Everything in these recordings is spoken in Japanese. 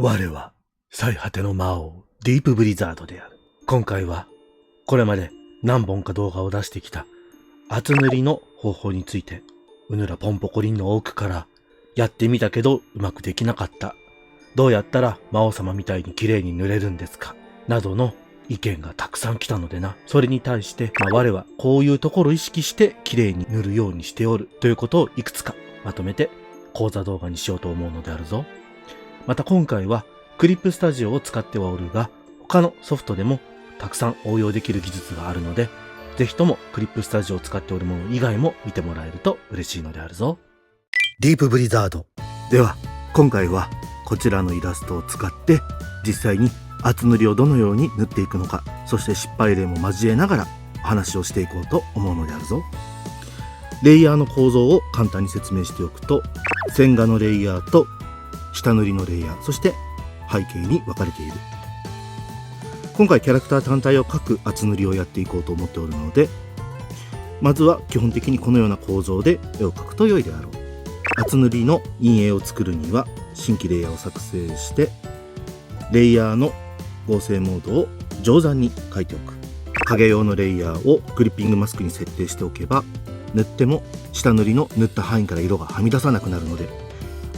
我は最果ての魔王ディープブリザードである。今回はこれまで何本か動画を出してきた厚塗りの方法について、うぬらポンポコリンの奥からやってみたけどうまくできなかった、どうやったら魔王様みたいに綺麗に塗れるんですかなどの意見がたくさん来たのでな。それに対して、我はこういうところを意識して綺麗に塗るようにしておるということをいくつかまとめて講座動画にしようと思うのであるぞ。また今回はクリップスタジオを使ってはおるが、他のソフトでもたくさん応用できる技術があるので、ぜひともクリップスタジオを使っておるもの以外も見てもらえると嬉しいのであるぞ。ディープブリザードでは、今回はこちらのイラストを使って実際に厚塗りをどのように塗っていくのか、そして失敗例も交えながらお話をしていこうと思うのであるぞ。レイヤーの構造を簡単に説明しておくと、線画のレイヤーと下塗りのレイヤー、そして背景に分かれている。今回キャラクター単体を描く厚塗りをやっていこうと思っておるので、まずは基本的にこのような構造で絵を描くと良いであろう。厚塗りの陰影を作るには新規レイヤーを作成して、レイヤーの合成モードを上段に書いておく。影用のレイヤーをクリッピングマスクに設定しておけば、塗っても下塗りの塗った範囲から色がはみ出さなくなるので、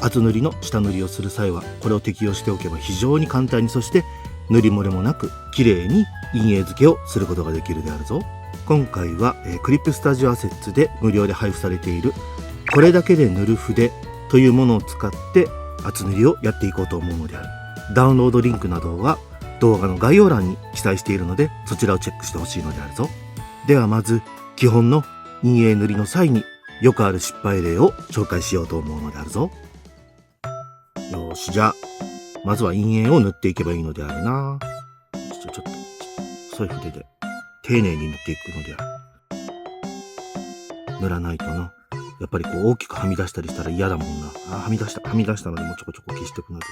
厚塗りの下塗りをする際はこれを適用しておけば非常に簡単に、そして塗り漏れもなく綺麗に陰影付けをすることができるであるぞ。今回はクリップスタジオアセッツで無料で配布されているこれだけで塗る筆というものを使って厚塗りをやっていこうと思うのである。ダウンロードリンクなどは動画の概要欄に記載しているので、そちらをチェックしてほしいのであるぞ。ではまず基本の陰影塗りの際によくある失敗例を紹介しようと思うのであるぞ。よし、じゃあまずは陰影を塗っていけばいいのであるな。ちょっと細い筆で丁寧に塗っていくのである。塗らないとな、やっぱりこう大きくはみ出したりしたら嫌だもんな。はみ出したのでもうちょこちょこ消していくので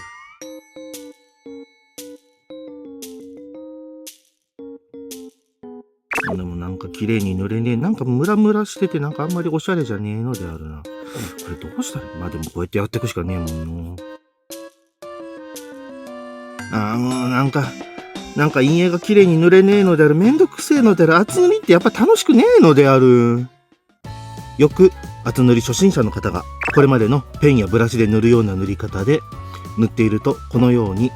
ある。でもなんか綺麗に塗れねえ。なんかムラムラしてて、なんかあんまりおしゃれじゃねえのであるな。これどうしたらいい？まあでもこうやってやっていくしかねえもんな。もうなんか陰影が綺麗に塗れねえのである。めんどくせえのである。厚塗りってやっぱ楽しくねえのである。よく厚塗り初心者の方がこれまでのペンやブラシで塗るような塗り方で塗っていると、このように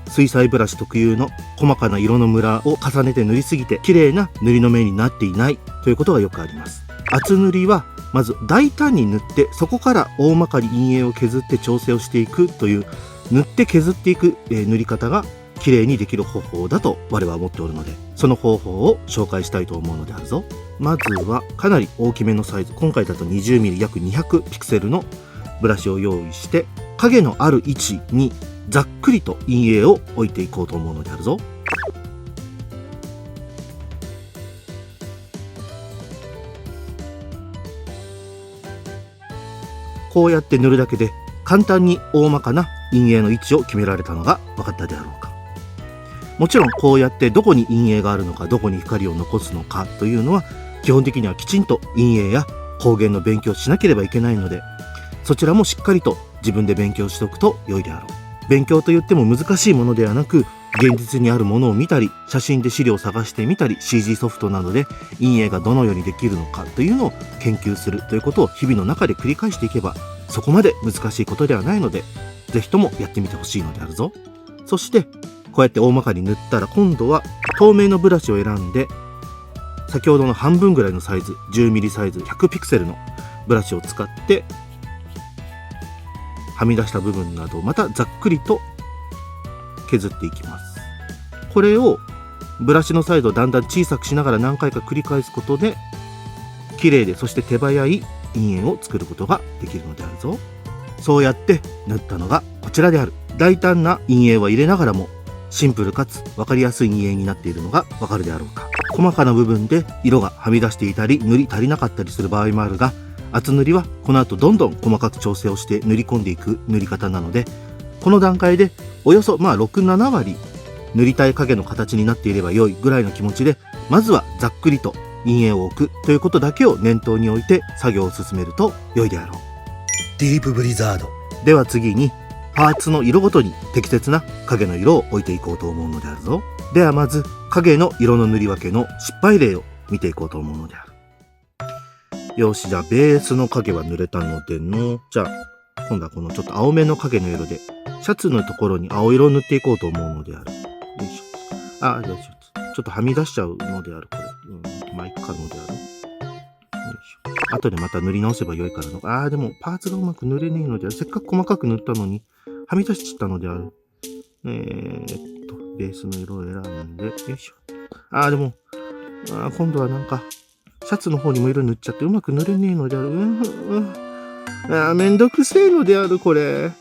水彩ブラシ特有の細かな色のムラを重ねて塗りすぎて綺麗な塗りの目になっていないということがよくあります。厚塗りはまず大胆に塗って、そこから大まかに陰影を削って調整をしていくという、塗って削っていく塗り方が綺麗にできる方法だと我は思っておるので、その方法を紹介したいと思うのであるぞ。まずはかなり大きめのサイズ、今回だと 20mm 約200ピクセルのブラシを用意して、影のある位置にざっくりと陰影を置いていこうと思うのであるぞ。こうやって塗るだけで簡単に大まかな陰影の位置を決められたのが分かったであろうか。もちろんこうやってどこに陰影があるのか、どこに光を残すのかというのは基本的にはきちんと陰影や光源の勉強をしなければいけないので、そちらもしっかりと自分で勉強しておくと良いであろう。勉強といっても難しいものではなく、現実にあるものを見たり、写真で資料を探してみたり、 CG ソフトなどで陰影がどのようにできるのかというのを研究するということを日々の中で繰り返していけば、そこまで難しいことではないので、ぜひともやってみてほしいのであるぞ。そしてこうやって大まかに塗ったら、今度は透明のブラシを選んで、先ほどの半分ぐらいのサイズ、 10mm サイズ100ピクセルのブラシを使ってはみ出した部分などをまたざっくりと削っていきます。これをブラシのサイズをだんだん小さくしながら何回か繰り返すことで、綺麗でそして手早い陰影を作ることができるのであるぞ。そうやって塗ったのがこちらである。大胆な陰影は入れながらもシンプルかつ分かりやすい陰影になっているのがわかるであろうか。細かな部分で色がはみ出していたり塗り足りなかったりする場合もあるが、厚塗りはこの後どんどん細かく調整をして塗り込んでいく塗り方なので、この段階でおよそ6、7割塗りたい影の形になっていれば良いぐらいの気持ちで、まずはざっくりと陰影を置くということだけを念頭に置いて作業を進めると良いであろう。ディープブリザードでは次にパーツの色ごとに適切な影の色を置いていこうと思うのであるぞ。ではまず影の色の塗り分けの失敗例を見ていこうと思うのである。よし、じゃあベースの影は塗れたのでの、じゃあ今度はこのちょっと青めの影の色でシャツのところに青色を塗っていこうと思うのである。よいしょ。あ、よいしょ。ちょっとはみ出しちゃうのである、これ。まあ、いっかのである。よいしょ。後でまた塗り直せばよいからの。でもパーツがうまく塗れねえのである。せっかく細かく塗ったのに、はみ出しちゃったのである。ベースの色を選んで、よいしょ。でも、今度はなんか、シャツの方にも色塗っちゃってうまく塗れねえのである。めんどくせえのである、これ。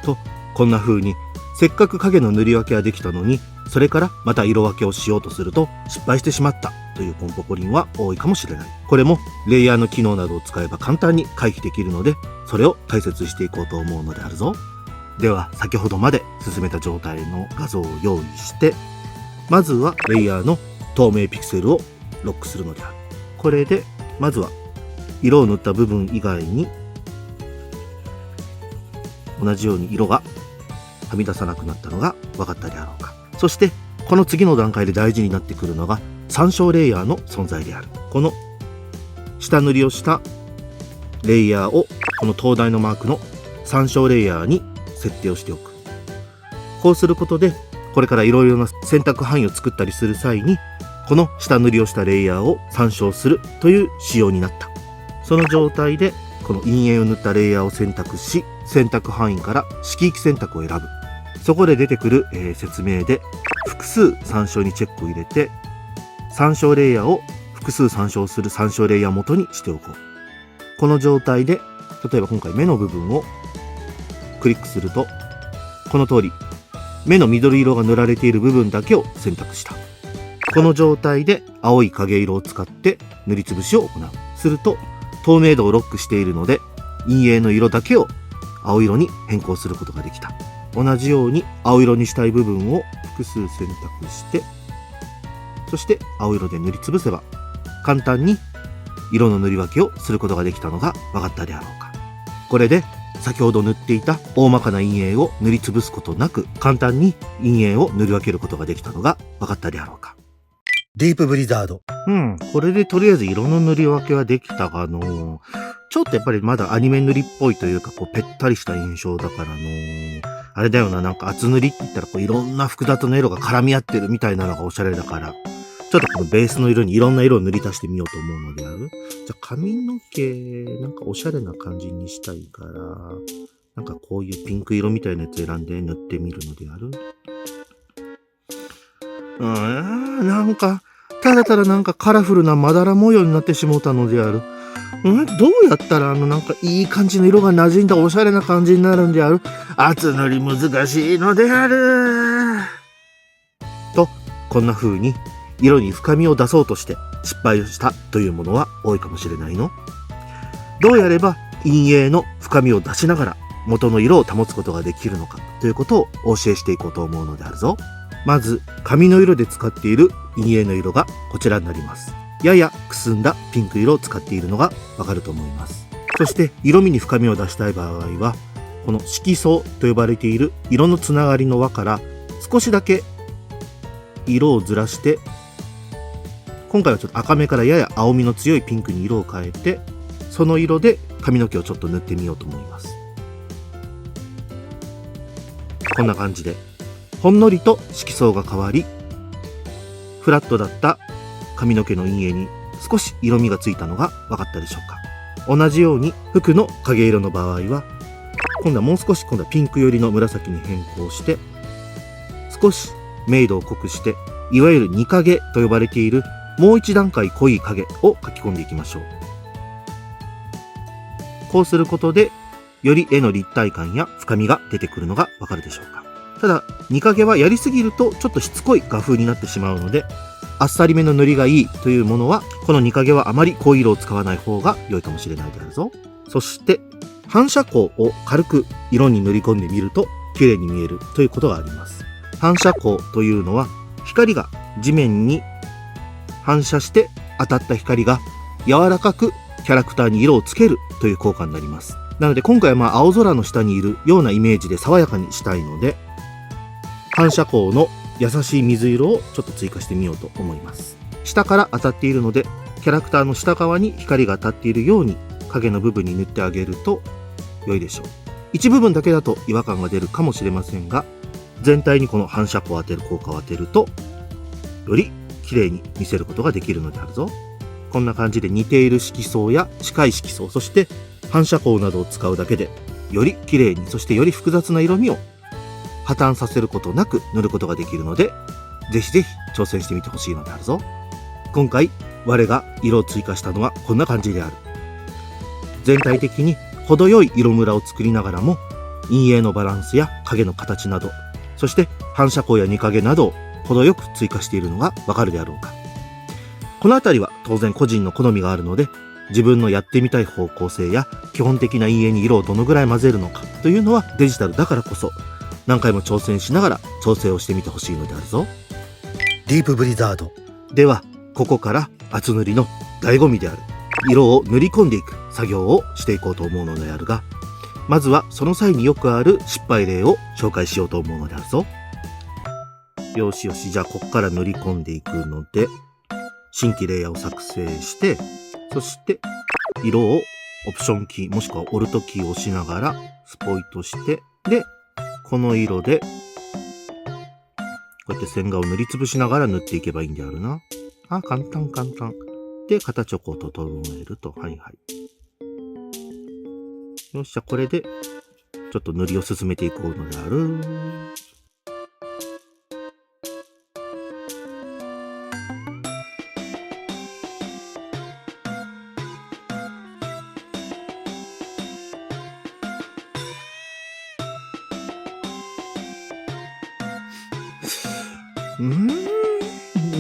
と、こんな風に、せっかく影の塗り分けはできたのに、それからまた色分けをしようとすると失敗してしまったというポンポコリンは多いかもしれない。これもレイヤーの機能などを使えば簡単に回避できるので、それを解説していこうと思うのであるぞ。では、先ほどまで進めた状態の画像を用意して、まずはレイヤーの透明ピクセルをロックするのである。これで、まずは色を塗った部分以外に、同じように色がはみ出さなくなったのが分かったであろうか。そして、この次の段階で大事になってくるのが、参照レイヤーの存在である。この下塗りをしたレイヤーを、この灯台のマークの参照レイヤーに設定をしておく。こうすることで、これからいろいろな選択範囲を作ったりする際に、この下塗りをしたレイヤーを参照するという仕様になった。その状態で、この陰影を塗ったレイヤーを選択し、選択範囲から色域選択を選ぶ。そこで出てくる、説明で複数参照にチェックを入れて、参照レイヤーを複数参照する参照レイヤー元にしておこう。この状態で、例えば今回目の部分をクリックすると、この通り目の緑色が塗られている部分だけを選択した。この状態で青い影色を使って塗りつぶしを行う。すると透明度をロックしているので、陰影の色だけを青色に変更することができた。同じように青色にしたい部分を複数選択して、そして青色で塗りつぶせば簡単に色の塗り分けをすることができたのが分かったであろうか。これで先ほど塗っていた大まかな陰影を塗りつぶすことなく、簡単に陰影を塗り分けることができたのが分かったであろうか。ディープブリザード。これでとりあえず色の塗り分けはできたがの、ちょっとやっぱりまだアニメ塗りっぽいというか、ぺったりした印象だからの、あれだよな、なんか厚塗りって言ったらいろんな複雑な色が絡み合ってるみたいなのがおしゃれだから、ちょっとこのベースの色にいろんな色を塗り足してみようと思うのである。じゃあ髪の毛、なんかおしゃれな感じにしたいから、なんかこういうピンク色みたいなやつ選んで塗ってみるのである。なんか、ただただなんかカラフルなまだら模様になってしもうたのである。どうやったらなんかいい感じの色が馴染んだおしゃれな感じになるんである。厚塗り難しいのである。と、こんな風に色に深みを出そうとして失敗をしたというものは多いかもしれないの。どうやれば陰影の深みを出しながら元の色を保つことができるのかということをお教えしていこうと思うのであるぞ。まず髪の色で使っている陰影の色がこちらになります。ややくすんだピンク色を使っているのがわかると思います。そして色味に深みを出したい場合は、この色相と呼ばれている色のつながりの輪から少しだけ色をずらして、今回はちょっと赤めからやや青みの強いピンクに色を変えて、その色で髪の毛をちょっと塗ってみようと思います。こんな感じでほんのりと色相が変わり、フラットだった髪の毛の陰影に少し色味がついたのが分かったでしょうか。同じように服の影色の場合は、今度はもう少しピンク寄りの紫に変更して、少し明度を濃くして、いわゆる二影と呼ばれているもう一段階濃い影を描き込んでいきましょう。こうすることでより絵の立体感や深みが出てくるのがわかるでしょうか。ただ二影はやりすぎるとちょっとしつこい画風になってしまうので、あっさりめの塗りがいいというものはこの二影はあまり濃い色を使わない方が良いかもしれないであるぞ。そして反射光を軽く色に塗り込んでみると綺麗に見えるということがあります。反射光というのは光が地面に反射して当たった光が柔らかくキャラクターに色をつけるという効果になります。なので今回は青空の下にいるようなイメージで爽やかにしたいので、反射光の優しい水色をちょっと追加してみようと思います。下から当たっているので、キャラクターの下側に光が当たっているように影の部分に塗ってあげると良いでしょう。一部分だけだと違和感が出るかもしれませんが、全体にこの反射光を当てる効果を当てると、より綺麗に見せることができるのであるぞ。こんな感じで似ている色相や近い色相、そして反射光などを使うだけで、より綺麗に、そしてより複雑な色味を破綻させることなく塗ることができるので、ぜひぜひ挑戦してみてほしいのであるぞ。今回、我が色を追加したのはこんな感じである。全体的に程よい色ムラを作りながらも、陰影のバランスや影の形など、そして反射光や似影などを程よく追加しているのがわかるであろうか。このあたりは当然個人の好みがあるので、自分のやってみたい方向性や基本的な陰影に色をどのぐらい混ぜるのかというのはデジタルだからこそ、何回も挑戦しながら調整をしてみてほしいのであるぞ。ディープブリザード。では、ここから厚塗りの醍醐味である色を塗り込んでいく作業をしていこうと思うのであるが、まずはその際によくある失敗例を紹介しようと思うのであるぞ。よしよし、じゃあここから塗り込んでいくので、新規レイヤーを作成して、そして色をオプションキーもしくはオルトキーを押しながらスポイトして、で、この色でこうやって線画を塗りつぶしながら塗っていけばいいんであるな。あ、簡単簡単。で、形をこう整えると。はいはい。よっしゃ、これで、ちょっと塗りを進めていこうのである。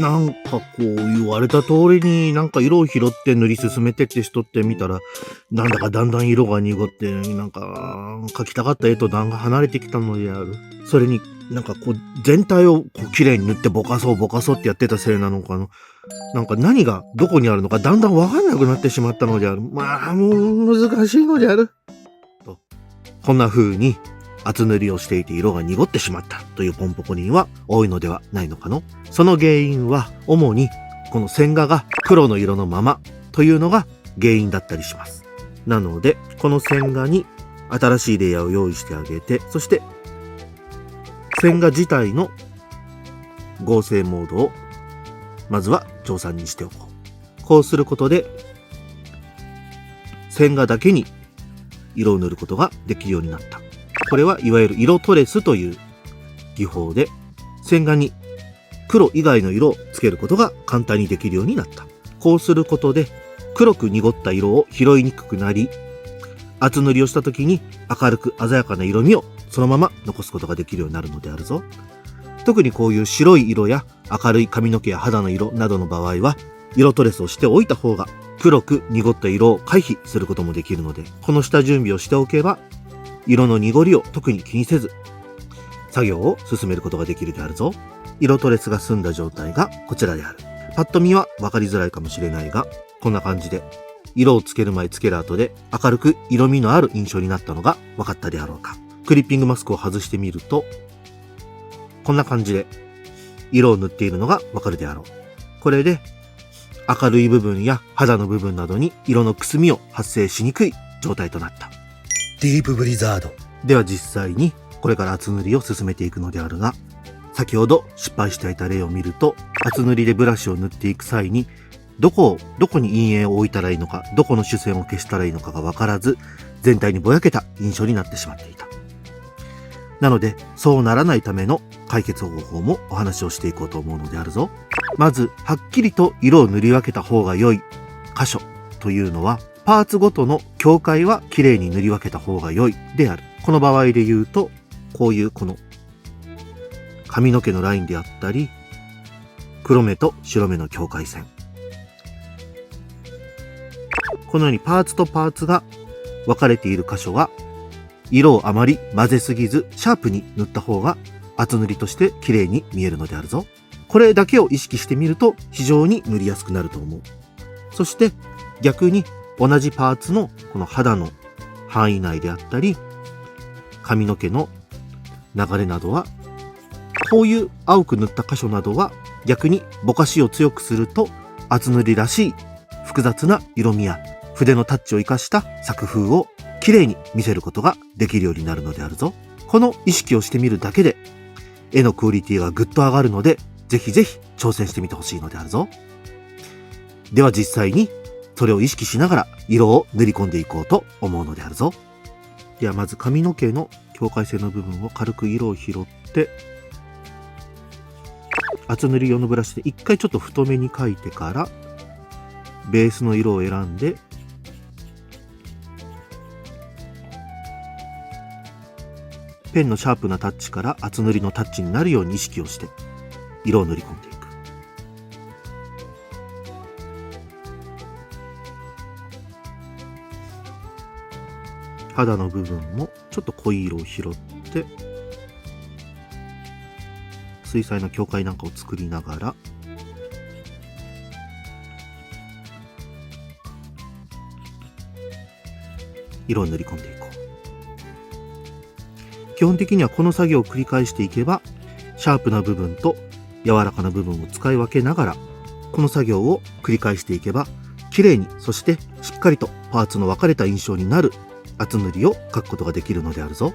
なんかこう言われた通りになんか色を拾って塗り進めてってしとってみたら、なんだかだんだん色が濁って、なんか描きたかった絵と段が離れてきたのである。それになんかこう全体をこう綺麗に塗ってぼかそうってやってたせいなのかな。なんか何がどこにあるのかだんだんわかんなくなってしまったのである。まあもう難しいのである。とこんな風に厚塗りをしていて色が濁ってしまったというポンポコリンは多いのではないのかの。その原因は主にこの線画が黒の色のままというのが原因だったりします。なのでこの線画に新しいレイヤーを用意してあげて、そして線画自体の合成モードをまずは調査にしておこう。こうすることで線画だけに色を塗ることができるようになった。これはいわゆる色トレスという技法で、線画に黒以外の色をつけることが簡単にできるようになった。こうすることで黒く濁った色を拾いにくくなり、厚塗りをした時に明るく鮮やかな色味をそのまま残すことができるようになるのであるぞ。特にこういう白い色や明るい髪の毛や肌の色などの場合は、色トレスをしておいた方が黒く濁った色を回避することもできるので、この下準備をしておけば色の濁りを特に気にせず作業を進めることができるであるぞ。色トレスが済んだ状態がこちらである。パッと見は分かりづらいかもしれないが、こんな感じで色をつける前つける後で明るく色味のある印象になったのが分かったであろうか。クリッピングマスクを外してみると、こんな感じで色を塗っているのが分かるであろう。これで明るい部分や肌の部分などに色のくすみを発生しにくい状態となった。ディープブリザード。では実際にこれから厚塗りを進めていくのであるが、先ほど失敗していた例を見ると、厚塗りでブラシを塗っていく際にどこに陰影を置いたらいいのか、どこの主線を消したらいいのかが分からず、全体にぼやけた印象になってしまっていた。なのでそうならないための解決方法もお話をしていこうと思うのであるぞ。まずはっきりと色を塗り分けた方が良い箇所というのは、パーツごとの境界はきれいに塗り分けた方が良いである。この場合で言うと、こういうこの髪の毛のラインであったり、黒目と白目の境界線、このようにパーツとパーツが分かれている箇所は色をあまり混ぜすぎずシャープに塗った方が厚塗りとして綺麗に見えるのであるぞ。これだけを意識してみると非常に塗りやすくなると思う。そして逆に同じパーツのこの肌の範囲内であったり、髪の毛の流れなどは、こういう青く塗った箇所などは逆にぼかしを強くすると厚塗りらしい複雑な色味や筆のタッチを生かした作風を綺麗に見せることができるようになるのであるぞ。この意識をしてみるだけで絵のクオリティがぐっと上がるので、ぜひぜひ挑戦してみてほしいのであるぞ。では実際にそれを意識しながら色を塗り込んでいこうと思うのであるぞ。ではまず髪の毛の境界線の部分を軽く色を拾って、厚塗り用のブラシで一回ちょっと太めに描いてから、ベースの色を選んで、ペンのシャープなタッチから厚塗りのタッチになるように意識をして色を塗り込んでいく。肌の部分もちょっと濃い色を拾って水彩の境界なんかを作りながら色を塗り込んでいこう。基本的にはこの作業を繰り返していけば、シャープな部分と柔らかな部分を使い分けながら、この作業を繰り返していけば、綺麗に、そしてしっかりとパーツの分かれた印象になる厚塗りを描くことができるのであるぞ。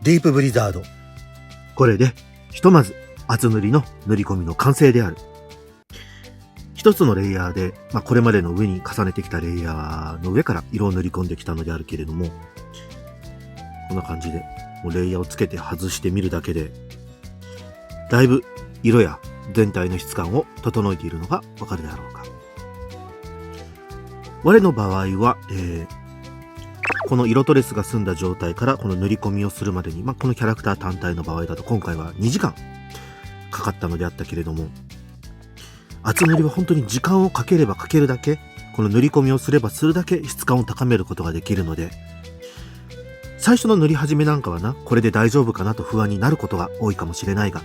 ディープブリザード。これでひとまず厚塗りの塗り込みの完成である。一つのレイヤーで、これまでの上に重ねてきたレイヤーの上から色を塗り込んできたのであるけれども、こんな感じでもうレイヤーをつけて外してみるだけで、だいぶ色や全体の質感を整えているのがわかるであろうか。我の場合は、この色トレスが済んだ状態からこの塗り込みをするまでに、このキャラクター単体の場合だと今回は2時間かかったのであったけれども、厚塗りは本当に時間をかければかけるだけ、この塗り込みをすればするだけ質感を高めることができるので、最初の塗り始めなんかはこれで大丈夫かなと不安になることが多いかもしれないが、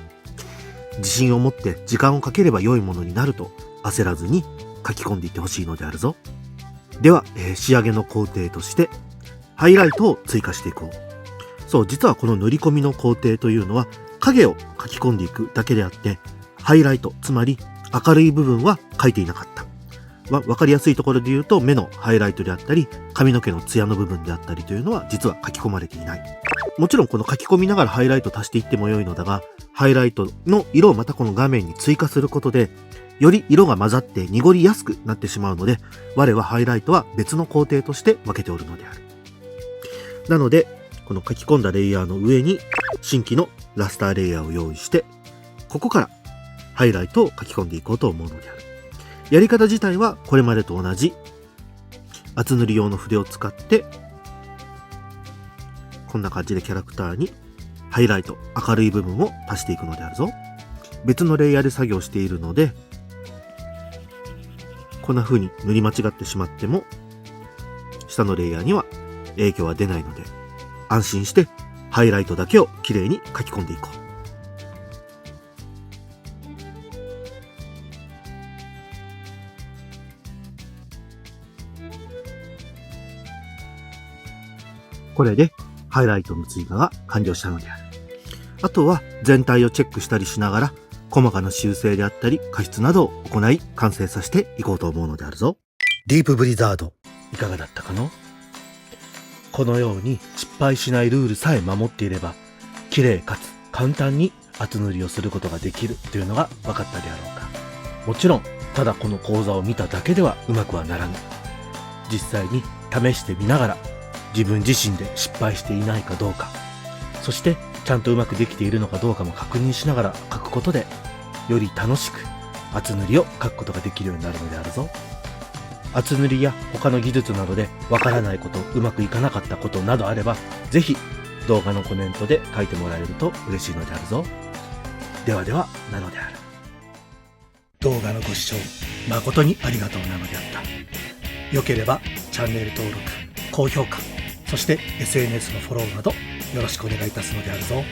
自信を持って時間をかければ良いものになると焦らずに書き込んでいってほしいのであるぞ。では、仕上げの工程としてハイライトを追加していこう。そう、実はこの塗り込みの工程というのは影を書き込んでいくだけであって、ハイライト、つまり明るい部分は書いていなかった。わかりやすいところで言うと、目のハイライトであったり、髪の毛のツヤの部分であったりというのは実は書き込まれていない。もちろんこの書き込みながらハイライト足していっても良いのだが、ハイライトの色をまたこの画面に追加することで、より色が混ざって濁りやすくなってしまうので、我はハイライトは別の工程として分けておるのである。なので、この書き込んだレイヤーの上に新規のラスターレイヤーを用意して、ここからハイライトを書き込んでいこうと思うのである。やり方自体はこれまでと同じ厚塗り用の筆を使って、こんな感じでキャラクターにハイライト、明るい部分を足していくのであるぞ。別のレイヤーで作業しているので、こんな風に塗り間違ってしまっても、下のレイヤーには影響は出ないので、安心してハイライトだけをきれいに書き込んでいこう。これでハイライトの追加が完了したのである。あとは全体をチェックしたりしながら、細かな修正であったり加筆などを行い完成させていこうと思うのであるぞ。ディープブリザード、いかがだったかの？このように失敗しないルールさえ守っていれば、綺麗かつ簡単に厚塗りをすることができるというのが分かったであろうか。もちろん、ただこの講座を見ただけではうまくはならぬ。実際に試してみながら、自分自身で失敗していないかどうか、そしてちゃんとうまくできているのかどうかも確認しながら書くことで、より楽しく厚塗りを書くことができるようになるのであるぞ。厚塗りや他の技術などでわからないこと、うまくいかなかったことなどあれば、ぜひ動画のコメントで書いてもらえると嬉しいのであるぞ。ではでは、なのである。動画のご視聴誠にありがとうなのであった。よければチャンネル登録、高評価、そして SNS のフォローなどよろしくお願いいたすのであるぞ。